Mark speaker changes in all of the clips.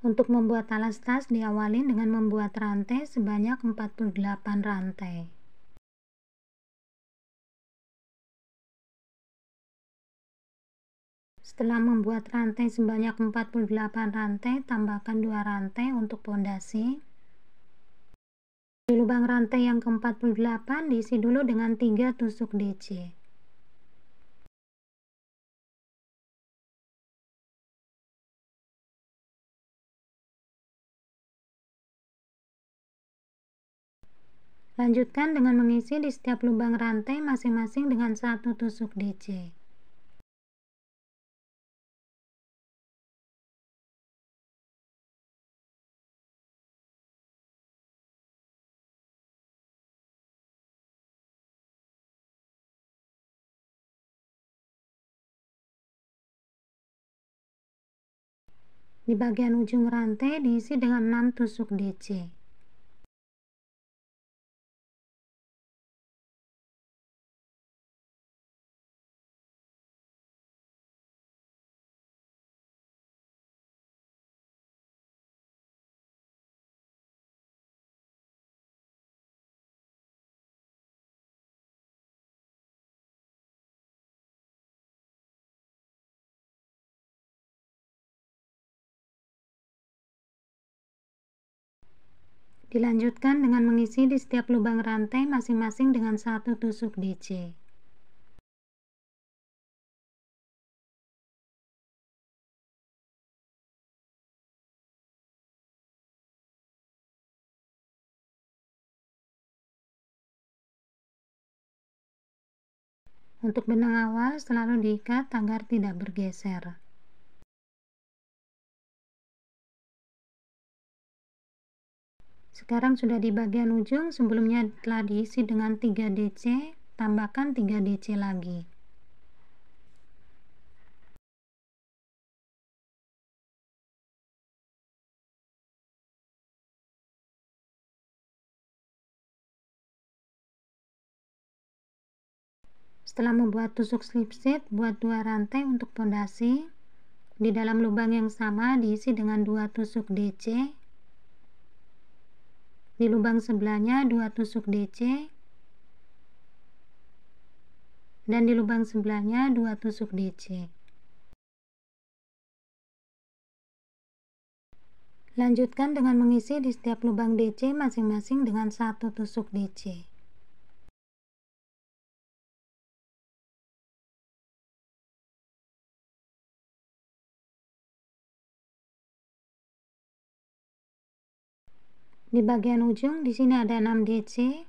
Speaker 1: Untuk membuat alas tas diawali dengan membuat rantai sebanyak 48 rantai. Setelah membuat rantai sebanyak 48 rantai, tambahkan 2 rantai untuk pondasi. Di lubang rantai yang ke-48 diisi dulu dengan 3 tusuk DC. Lanjutkan dengan mengisi di setiap lubang rantai masing-masing dengan 1 tusuk DC. Di bagian ujung rantai diisi dengan 6 tusuk DC. Dilanjutkan dengan mengisi di setiap lubang rantai masing-masing dengan 1 tusuk DC. Untuk benang awal selalu diikat agar tidak bergeser. Sekarang sudah di bagian ujung, sebelumnya telah diisi dengan 3 DC, tambahkan 3 DC lagi. Setelah membuat tusuk slip stitch, buat 2 rantai untuk pondasi. Di dalam lubang yang sama diisi dengan 2 tusuk DC. Di lubang sebelahnya 2 tusuk DC. Dan di lubang sebelahnya 2 tusuk DC. Lanjutkan dengan mengisi di setiap lubang DC masing-masing dengan 1 tusuk DC. Di bagian ujung di sini ada 6 DC.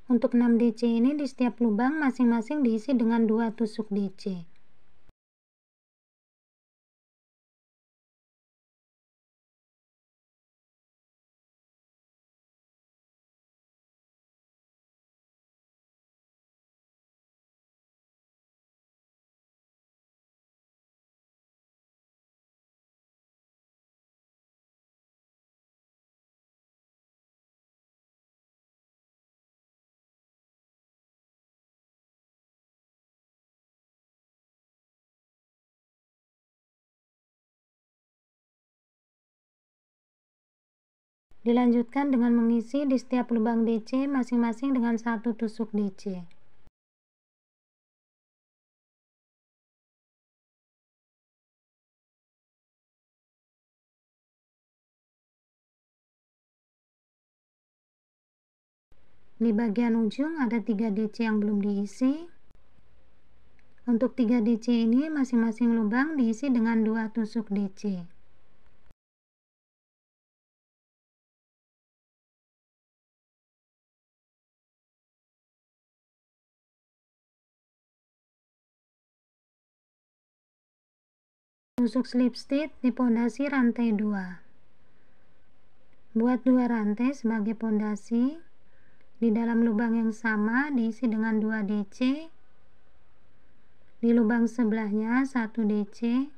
Speaker 1: Untuk 6 DC ini di setiap lubang masing-masing diisi dengan 2 tusuk DC. Dilanjutkan dengan mengisi di setiap lubang DC masing-masing dengan 1 tusuk DC. Di bagian ujung ada 3 DC yang belum diisi. Untuk 3 DC ini masing-masing lubang diisi dengan 2 tusuk DC. Tusuk slip stitch di pondasi rantai 2. Buat 2 rantai sebagai pondasi. Di dalam lubang yang sama diisi dengan 2 DC. Di lubang sebelahnya 1 DC.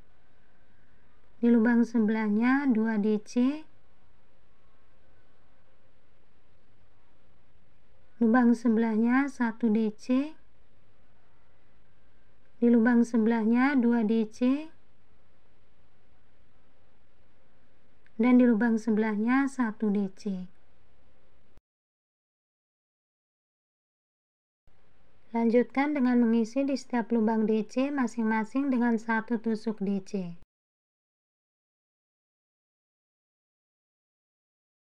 Speaker 1: Di lubang sebelahnya 2 DC. Lubang sebelahnya 1 DC. Di lubang sebelahnya 2 DC. dan di lubang sebelahnya 1 DC. Lanjutkan dengan mengisi di setiap lubang DC masing-masing dengan 1 tusuk DC.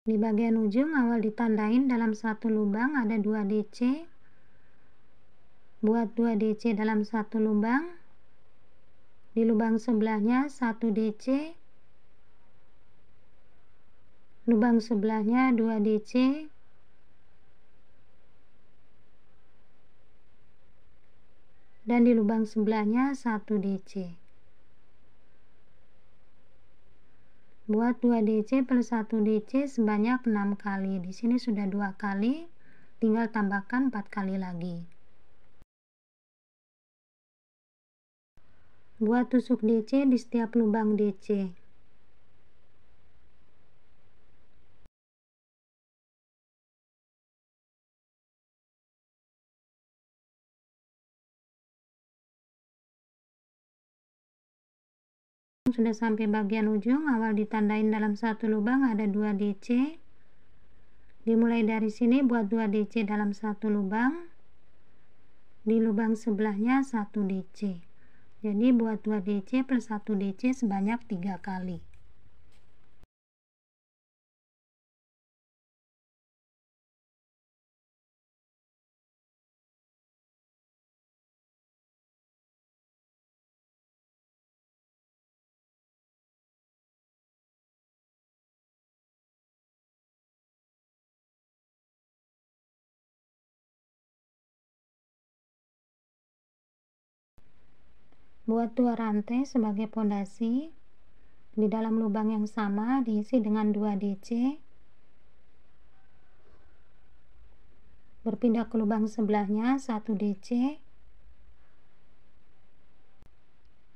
Speaker 1: Di bagian ujung awal ditandain dalam 1 lubang ada 2 DC. Buat 2 DC dalam 1 lubang. Di lubang sebelahnya 1 DC. Lubang sebelahnya 2 DC. Dan di lubang sebelahnya 1 DC. Buat 2 DC plus 1 DC sebanyak 6 kali. Di sini sudah 2 kali, tinggal tambahkan 4 kali lagi. Buat tusuk DC di setiap lubang DC. Sudah sampai bagian ujung, awal ditandain dalam 1 lubang ada 2 DC. Dimulai dari sini buat 2 DC dalam 1 lubang. Di lubang sebelahnya 1 DC. Jadi buat 2 DC plus 1 DC sebanyak 3 kali. Buat 2 rantai sebagai pondasi. Di dalam lubang yang sama diisi dengan 2 DC. Berpindah ke lubang sebelahnya 1 DC.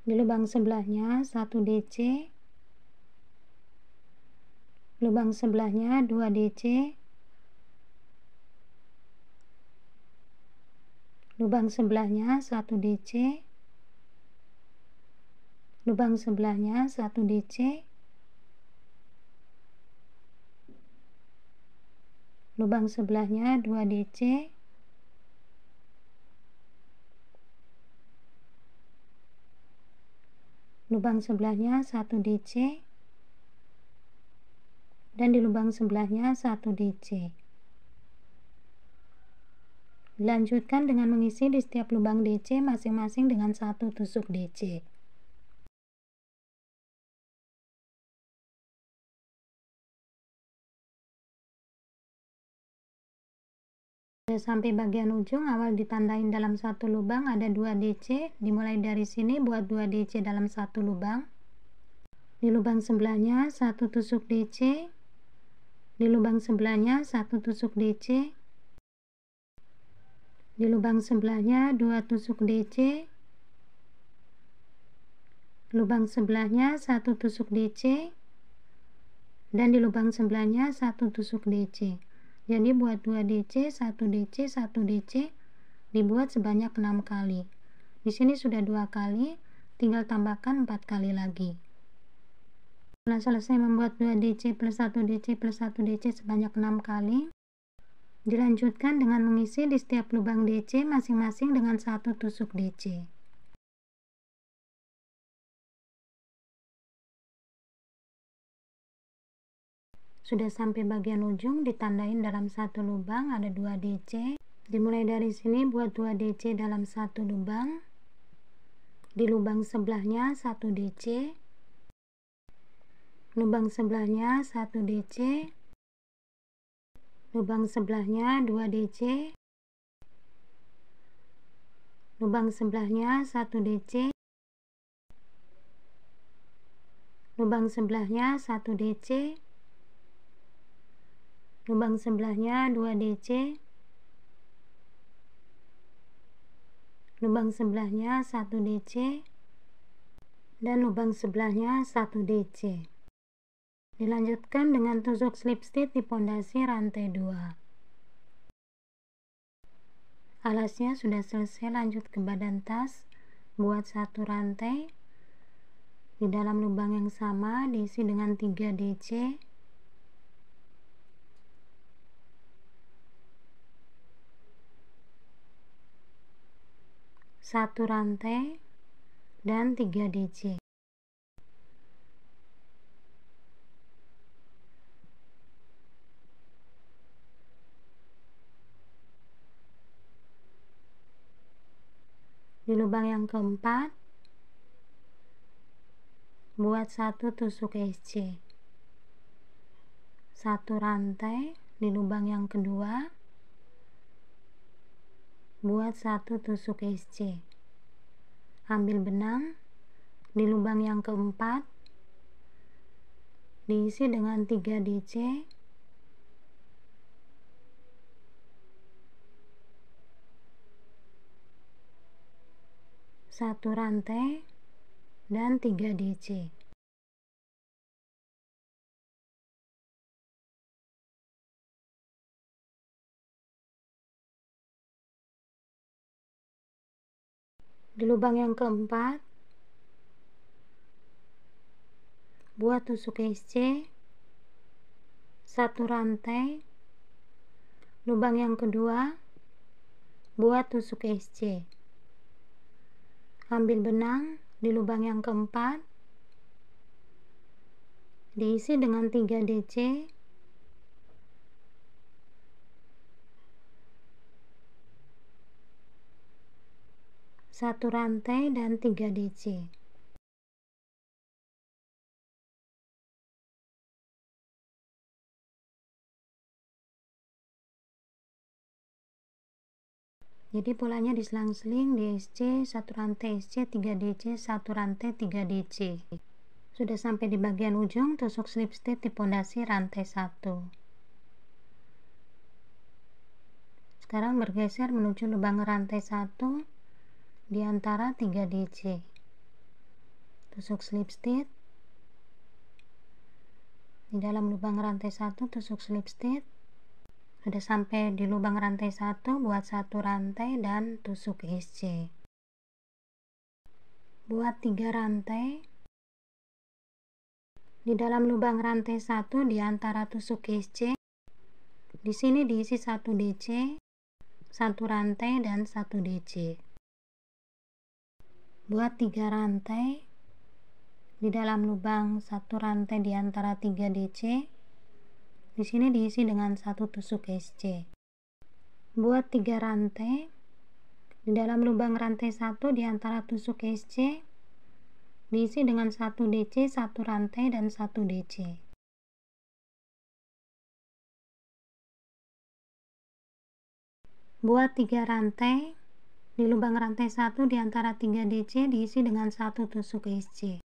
Speaker 1: Di lubang sebelahnya 1 DC. Lubang sebelahnya 2 DC. Lubang sebelahnya 1 DC. Lubang sebelahnya 1 DC. Lubang sebelahnya 2 DC. Lubang sebelahnya 1 DC. Dan di lubang sebelahnya 1 DC. Dilanjutkan dengan mengisi di setiap lubang DC masing-masing dengan 1 tusuk DC. Sudah sampai bagian ujung, awal ditandain dalam 1 lubang ada 2 DC. Dimulai dari sini buat 2 DC dalam 1 lubang. Di lubang sebelahnya 1 tusuk DC. Di lubang sebelahnya 1 tusuk DC. Di lubang sebelahnya 2 tusuk DC. Lubang sebelahnya 1 tusuk DC. Dan di lubang sebelahnya 1 tusuk DC. Jadi buat 2 DC, 1 DC, 1 DC dibuat sebanyak 6 kali. Di sini sudah 2 kali, tinggal tambahkan 4 kali lagi. Setelah selesai membuat 2 DC plus 1 DC plus 1 DC sebanyak 6 kali, dilanjutkan dengan mengisi di setiap lubang DC masing-masing dengan 1 tusuk DC. Sudah sampai bagian ujung, ditandain dalam 1 lubang ada 2 DC. Dimulai dari sini buat 2 DC dalam 1 lubang. Di lubang sebelahnya 1 DC. Lubang sebelahnya 1 DC. Lubang sebelahnya 2 DC. Lubang sebelahnya 1 DC. Lubang sebelahnya 1 DC. Lubang sebelahnya 2 DC. Lubang sebelahnya 1 DC. Dan lubang sebelahnya 1 DC. Dilanjutkan dengan tusuk slip stitch di pondasi rantai 2. Alasnya sudah selesai, lanjut ke badan tas. Buat 1 rantai. Di dalam lubang yang sama diisi dengan 3 DC, 1 rantai dan 3 DC. Di lubang yang keempat, buat 1 tusuk SC, 1 rantai. Di lubang yang kedua, buat 1 tusuk SC, ambil benang. Di lubang yang keempat diisi dengan 3 DC, 1 rantai dan 3 DC. Di lubang yang keempat, buat tusuk SC, 1 rantai. Lubang yang kedua, buat tusuk SC, ambil benang. Di lubang yang keempat diisi dengan 3 DC, 1 rantai dan 3 DC. Jadi polanya diselang-seling di SC, 1 rantai SC, 3 DC, 1 rantai, 3 DC. Sudah sampai di bagian ujung, tusuk slip stitch di pondasi rantai 1. Sekarang bergeser menuju lubang rantai 1 di antara 3 DC. Tusuk slip stitch. Di dalam lubang rantai 1 tusuk slip stitch. Sudah sampai di lubang rantai 1, buat 1 rantai dan tusuk SC. Buat 3 rantai. Di dalam lubang rantai 1 di antara tusuk SC, di sini diisi 1 DC, 1 rantai dan 1 DC. Buat 3 rantai. Di dalam lubang 1 rantai di antara 3 DC, di sini diisi dengan 1 tusuk SC. Buat 3 rantai. Di dalam lubang rantai 1 di antara tusuk SC, diisi dengan 1 DC, 1 rantai dan 1 DC. Buat 3 rantai. Di lubang rantai 1 di antara 3 DC diisi dengan 1 tusuk SC.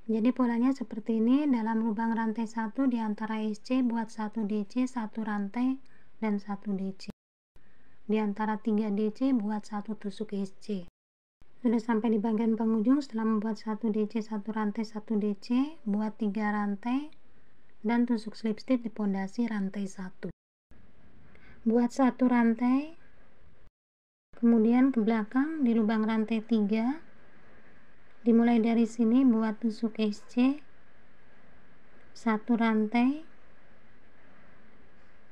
Speaker 1: Jadi polanya seperti ini. Dalam lubang rantai 1 di antara SC buat 1 DC, 1 rantai dan 1 DC. Di antara 3 DC buat 1 tusuk SC. Sudah sampai di bagian penghujung. Setelah membuat 1 DC, 1 rantai, 1 DC, buat 3 rantai dan tusuk slip stitch di pondasi rantai 1. Buat 1 rantai, kemudian ke belakang di lubang rantai 3. Dimulai dari sini buat tusuk SC, 1 rantai,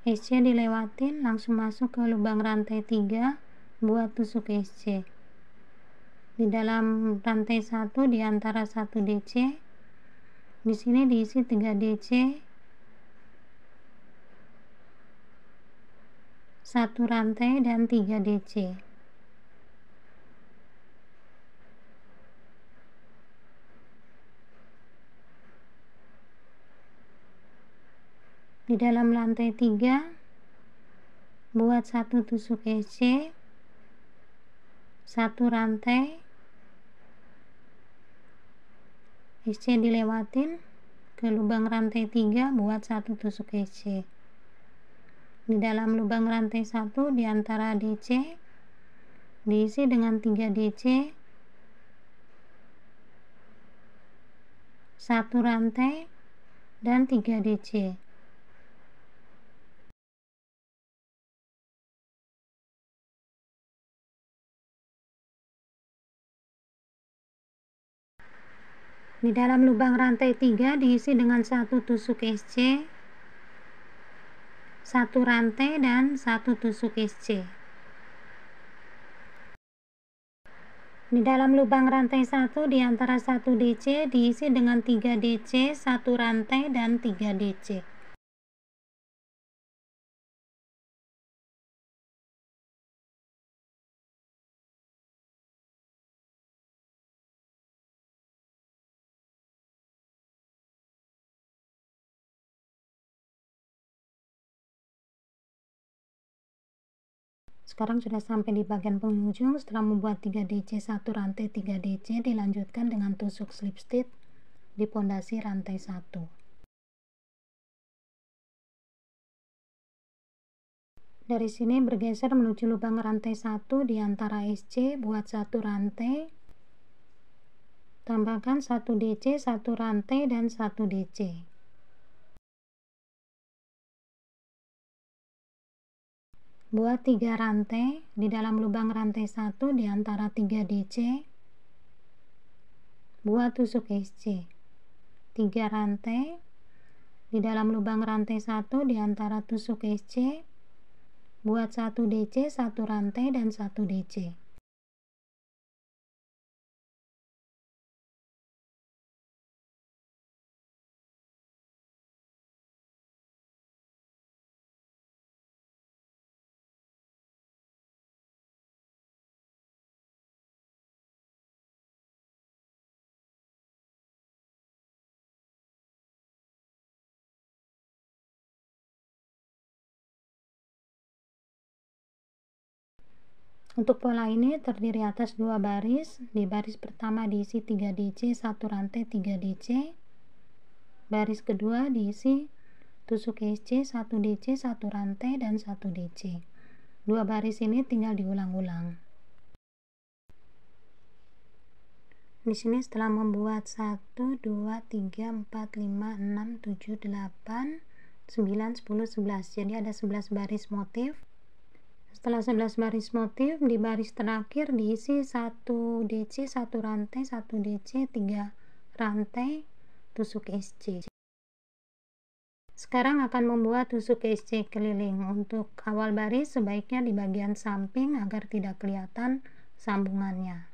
Speaker 1: SC dilewatin, langsung masuk ke lubang rantai 3, buat tusuk SC. Di dalam rantai 1 di antara 1 DC, di sini diisi 3 DC, 1 rantai dan 3 DC. Di dalam lantai 3 buat 1 tusuk SC, 1 rantai, SC dilewatin, ke lubang rantai 3 buat 1 tusuk SC. Di dalam lubang rantai 1 di antara DC diisi dengan 3 DC, 1 rantai dan 3 DC. Di dalam lubang rantai 3 diisi dengan 1 tusuk SC, 1 rantai dan 1 tusuk SC. Di dalam lubang rantai 1 di antara 1 DC diisi dengan 3 DC, 1 rantai dan 3 DC. Sekarang sudah sampai di bagian penghujung. Setelah membuat 3 DC 1 rantai 3 DC, dilanjutkan dengan tusuk slip stitch di pondasi rantai 1. Dari sini bergeser menuju lubang rantai 1 di antara SC, buat 1 rantai, tambahkan 1 DC, 1 rantai dan 1 DC. Buat 3 rantai di dalam lubang rantai 1 di antara 3 DC. Buat tusuk SC. 3 rantai di dalam lubang rantai 1 di antara tusuk SC. Buat 1 DC, 1 rantai dan 1 DC. Untuk pola ini terdiri atas 2 baris. Di baris pertama diisi 3 DC, 1 rantai 3 DC. Baris kedua diisi tusuk SC, 1 DC, 1 rantai dan 1 DC. 2 baris ini tinggal diulang-ulang. Di sini setelah membuat 1, 2, 3, 4, 5, 6, 7, 8, 9, 10, 11. Jadi ada 11 baris motif. Setelah 11 baris motif, di baris terakhir diisi 1 DC, 1 rantai, 1 DC, 3 rantai, tusuk SC. Sekarang akan membuat tusuk SC keliling. Untuk awal baris sebaiknya di bagian samping agar tidak kelihatan sambungannya.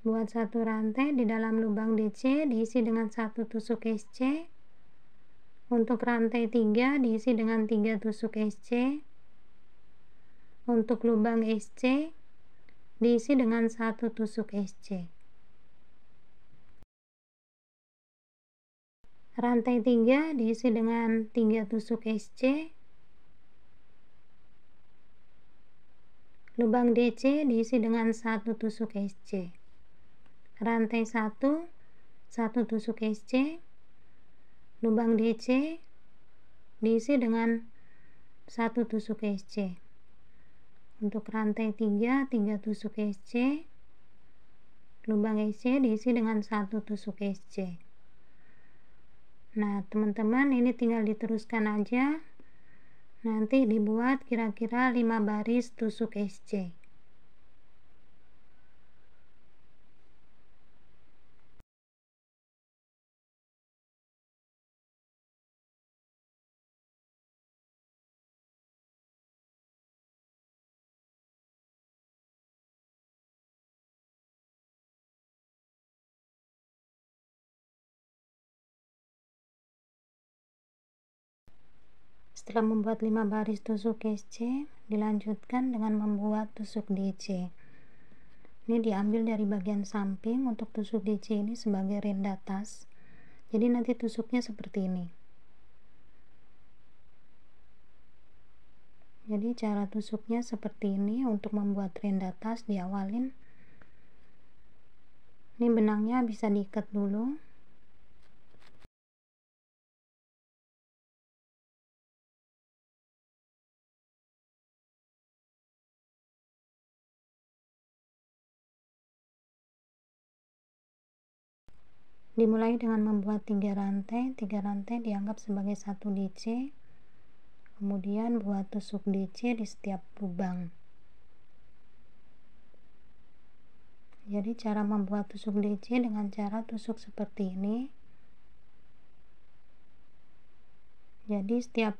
Speaker 1: Buat 1 rantai di dalam lubang DC diisi dengan 1 tusuk SC. Untuk rantai 3 diisi dengan 3 tusuk SC. Untuk lubang SC diisi dengan 1 tusuk SC. Rantai 3 diisi dengan 3 tusuk SC. Lubang DC diisi dengan 1 tusuk SC. Rantai 1, 1 tusuk SC. Lubang DC diisi dengan 1 tusuk SC. Untuk rantai 3, 3 tusuk SC. Lubang SC diisi dengan 1 tusuk SC. Nah, teman-teman, ini tinggal diteruskan aja. Nanti dibuat kira-kira 5 baris tusuk SC. Setelah membuat 5 baris tusuk SC, dilanjutkan dengan membuat tusuk DC. Ini diambil dari bagian samping. Untuk tusuk DC ini sebagai renda tas. Jadi nanti tusuknya seperti ini. Jadi cara tusuknya seperti ini. Untuk membuat renda tas diawalin. Ini benangnya bisa diikat dulu. Dimulai dengan membuat 3 rantai. 3 rantai dianggap sebagai 1 DC. Kemudian buat tusuk DC di setiap lubang. Jadi cara membuat tusuk DC dengan cara tusuk seperti ini. Jadi setiap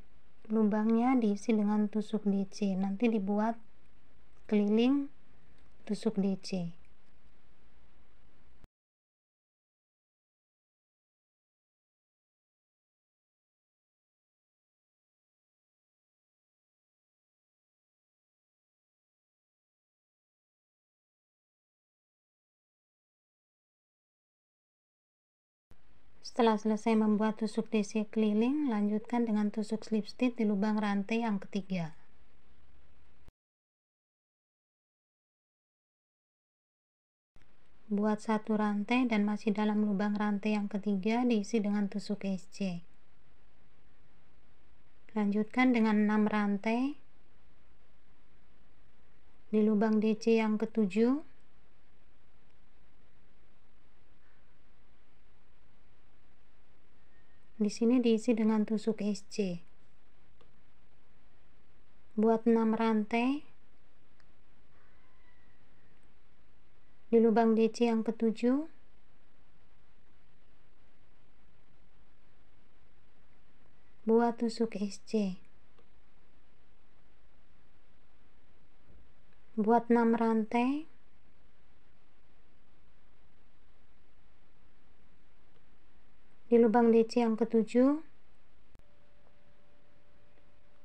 Speaker 1: lubangnya diisi dengan tusuk DC, nanti dibuat keliling tusuk DC. Setelah selesai membuat tusuk DC keliling, lanjutkan dengan tusuk slip stitch di lubang rantai yang ketiga. Buat satu rantai dan masih dalam lubang rantai yang ketiga diisi dengan tusuk SC. Lanjutkan dengan 6 rantai di lubang DC yang ketujuh. Di sini diisi dengan tusuk SC. Buat 6 rantai di lubang DC yang ketujuh. Buat tusuk SC. Buat 6 rantai di lubang DC yang ketujuh.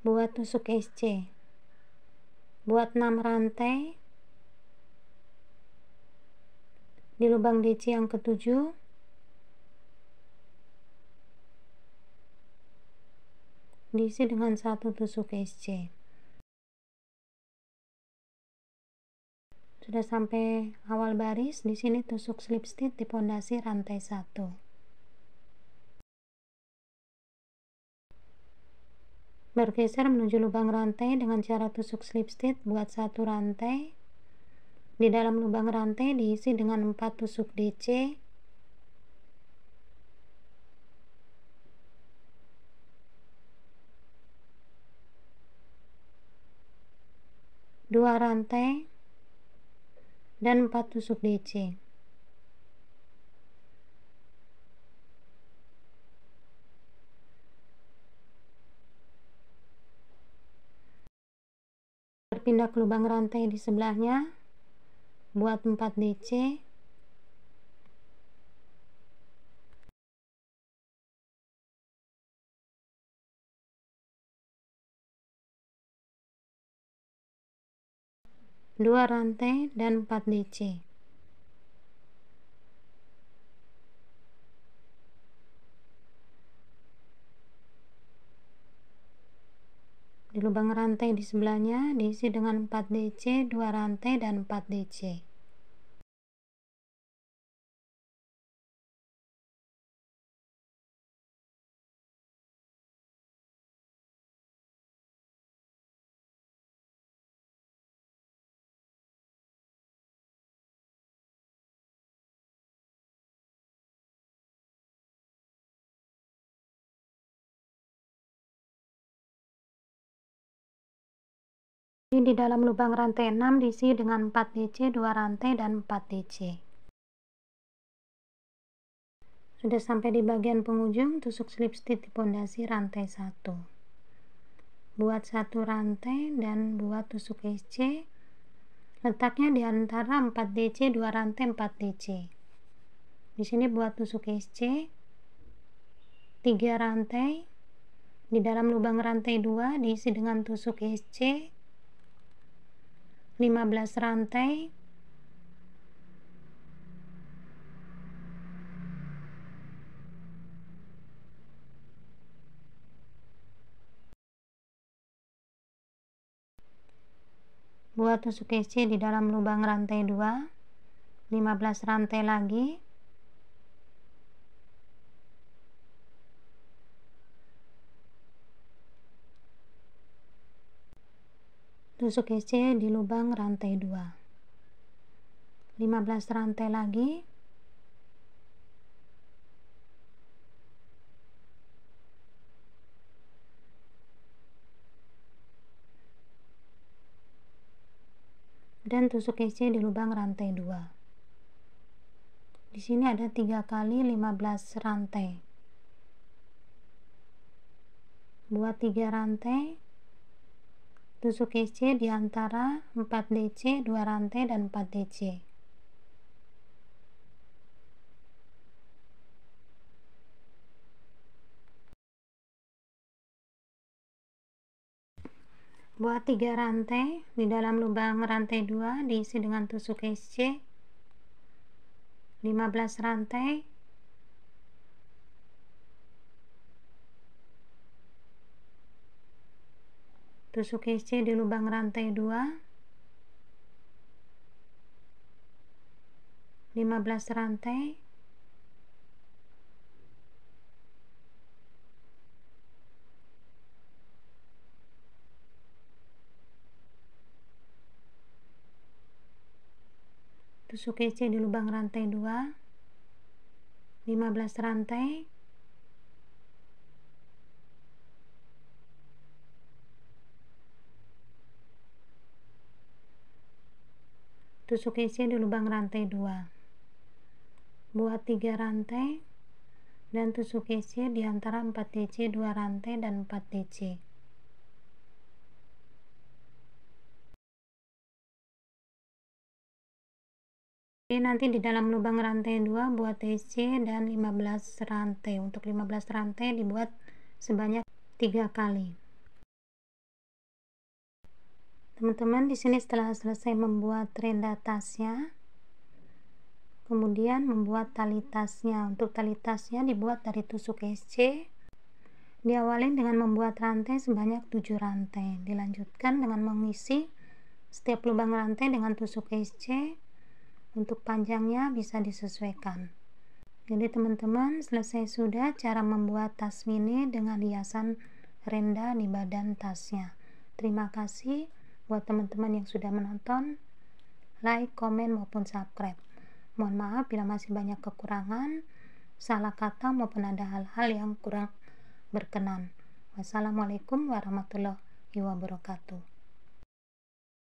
Speaker 1: Buat tusuk SC. Buat 6 rantai di lubang DC yang ketujuh. Diisi dengan satu tusuk SC. Sudah sampai awal baris, di sini tusuk slip stitch di pondasi rantai 1. Bergeser menuju lubang rantai dengan cara tusuk slip stitch, buat satu rantai. Di dalam lubang rantai diisi dengan 4 tusuk DC. Dua rantai dan 4 tusuk DC. Berpindah ke lubang rantai di sebelahnya, buat 4 DC. Dua rantai dan 4 DC. Di lubang rantai di sebelahnya diisi dengan 4 DC, 2 rantai dan 4 DC. Di dalam lubang rantai 6 diisi dengan 4 DC, 2 rantai dan 4 DC. Sudah sampai di bagian penghujung, tusuk slip stitch di pondasi rantai 1. Buat satu rantai dan buat tusuk SC. Letaknya di antara 4 DC, 2 rantai, 4 DC. Di sini buat tusuk SC 3 rantai. Di dalam lubang rantai 2 diisi dengan tusuk SC 15 rantai. Buat tusuk SC di dalam lubang rantai 2 15 rantai lagi. Tusuk SC di lubang rantai 2 15 rantai lagi. Dan tusuk SC di lubang rantai 2. Di sini ada 3 kali 15 rantai. Buat 3 rantai, tusuk SC di antara 4 DC, 2 rantai dan 4 DC. Buat 3 rantai, di dalam lubang rantai 2 diisi dengan tusuk SC 15 rantai, tusuk SC di lubang rantai 2 15 rantai, tusuk SC di lubang rantai 2 15 rantai, tusuk SC di lubang rantai 2. Buat 3 rantai dan tusuk SC di antara 4 DC, 2 rantai dan 4 DC. Jadi nanti di dalam lubang rantai 2 buat SC dan 15 rantai. Untuk 15 rantai dibuat sebanyak 3 kali. Teman-teman, di sini setelah selesai membuat renda tasnya, kemudian membuat tali tasnya. Untuk tali tasnya dibuat dari tusuk SC. Diawali dengan membuat rantai sebanyak 7 rantai. Dilanjutkan dengan mengisi setiap lubang rantai dengan tusuk SC. Untuk panjangnya bisa disesuaikan. Jadi teman-teman, selesai sudah cara membuat tas mini dengan hiasan renda di badan tasnya. Terima kasih buat teman-teman yang sudah menonton, like, komen maupun subscribe. Mohon maaf bila masih banyak kekurangan, salah kata maupun ada hal-hal yang kurang berkenan. Wassalamualaikum warahmatullahi wabarakatuh.